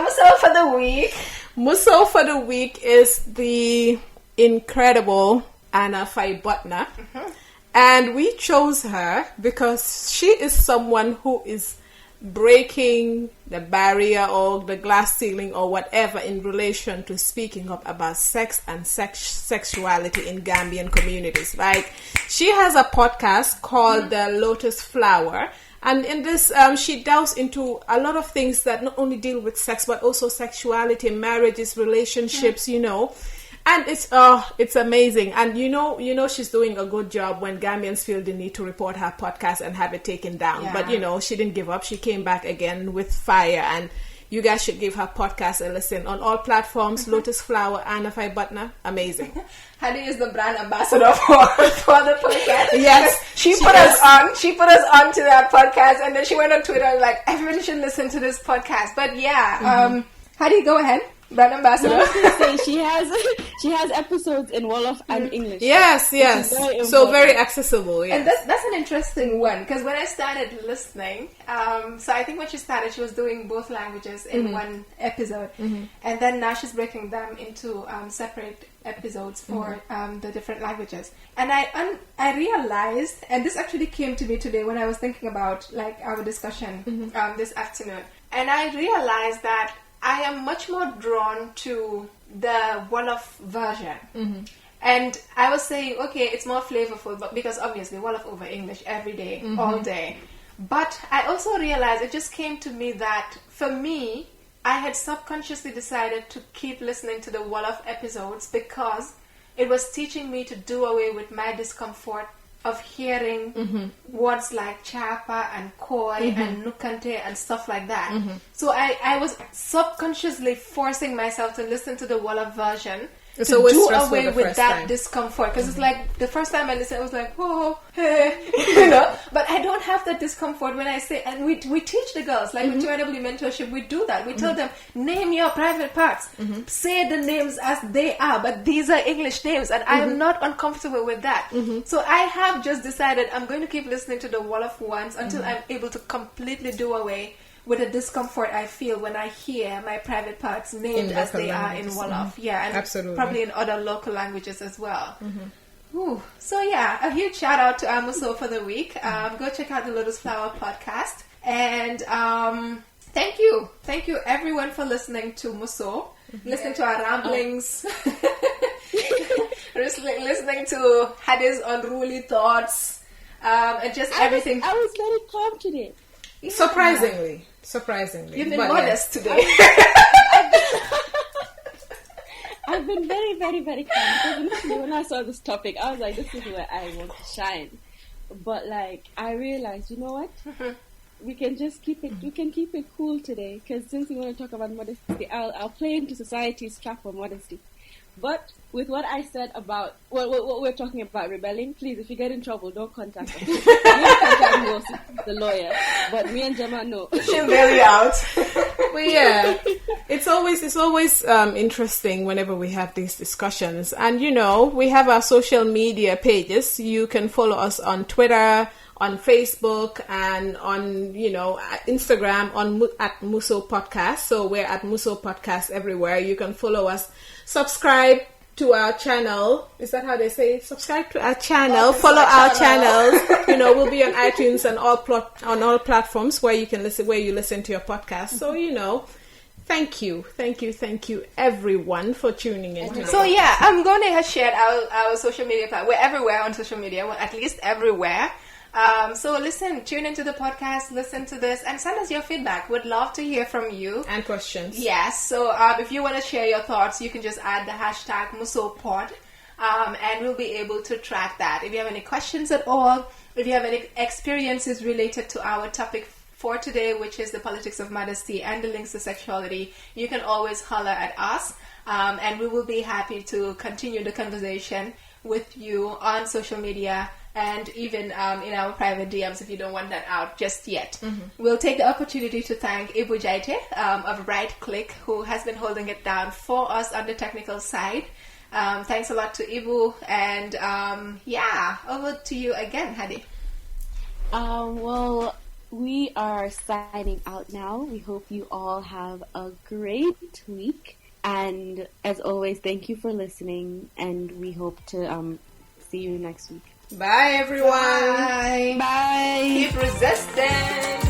Musso for the week. Musso for the week is the incredible Anna Faibutna. And we chose her because she is someone who is breaking the barrier or the glass ceiling or whatever in relation to speaking up about sex and sexuality in Gambian communities. Like, she has a podcast called The Lotus Flower, and in this she delves into a lot of things that not only deal with sex but also sexuality, marriages, relationships, and it's amazing. And you know she's doing a good job when Gambians feel the need to report her podcast and have it taken down. Yeah. But she didn't give up. She came back again with fire, and you guys should give her podcast a listen on all platforms. Lotus Flower, Anna Faibutna, amazing. Hadi is the brand ambassador for the podcast. Yes, she put us on. She put us on to that podcast, and then she went on Twitter and like, everybody should listen to this podcast. But yeah, Hadi, go ahead. Brand ambassador. I was going to say she has episodes in Wolof and English. Yes. So very accessible. Yes. And that's an interesting one, because when I started listening, so I think when she started, she was doing both languages in one episode, and then now she's breaking them into separate episodes for the different languages. And I realized, and this actually came to me today when I was thinking about like our discussion this afternoon, and I realized that I am much more drawn to the Wolof version. And I was saying, okay, it's more flavorful, but because obviously Wolof over English every day, all day. But I also realized, it just came to me that for me, I had subconsciously decided to keep listening to the Wolof episodes because it was teaching me to do away with my discomfort of hearing words like chapa and koi and nukante and stuff like that. So I was subconsciously forcing myself to listen to the Wolof version to do away with that discomfort, because it's like the first time I listened I was like, oh, hey, but I don't have that discomfort when I say, and we teach the girls, like with TRW mentorship, we do that. We tell them, name your private parts, say the names as they are, but these are English names, and I am not uncomfortable with that. So I have just decided I'm going to keep listening to the Wolof ones until I'm able to completely do away with the discomfort I feel when I hear my private parts named as they are in Wolof. Yeah, and absolutely, probably in other local languages as well. So yeah, a huge shout out to Musso for the week. Go check out the Lotus Flower podcast. And thank you everyone for listening to Musso, listening to our ramblings, listening to Hadi's unruly thoughts, and just everything. I was very calm today. Yeah. Surprisingly. You've been modest today. I've been very, very, very calm, because initially when I saw this topic, I was like, this is where I want to shine. But like, I realized, you know what? we can just keep it. We can keep it cool today, because since we want to talk about modesty, I'll play into society's trap for modesty. But with what I said about what we're talking about rebelling, please, if you get in trouble, don't contact us. You contact me, also, the lawyer. But me and Gemma, no. She'll bail you out. But yeah, it's always interesting whenever we have these discussions. And you know, we have our social media pages. You can follow us on Twitter, on Facebook, and on, you know, Instagram at Musso Podcast. So we're at Musso Podcast everywhere. You can follow us. Subscribe to our channel. Is that how they say? Subscribe to our channel. Follow our channels. You know, we'll be on iTunes and on all platforms where you can listen to your podcast. So, you know, thank you everyone for tuning in tonight. So yeah, I'm going to share our social media. We're everywhere on social media. Well, at least everywhere. So listen, tune into the podcast, listen to this, and send us your feedback. We'd love to hear from you. And questions. Yes, so if you want to share your thoughts, you can just add the hashtag MussoPod, and we'll be able to track that. If you have any questions at all, if you have any experiences related to our topic for today, which is the politics of modesty and the links to sexuality, you can always holler at us, and we will be happy to continue the conversation with you on social media, and even in our private DMs if you don't want that out just yet. We'll take the opportunity to thank Ibu Jaite of Right Click, who has been holding it down for us on the technical side. Thanks a lot to Ibu, and over to you again, Hadi. Well, we are signing out now. We hope you all have a great week, and as always, thank you for listening, and we hope to see you next week. Bye, everyone. Bye. Bye. Keep resisting.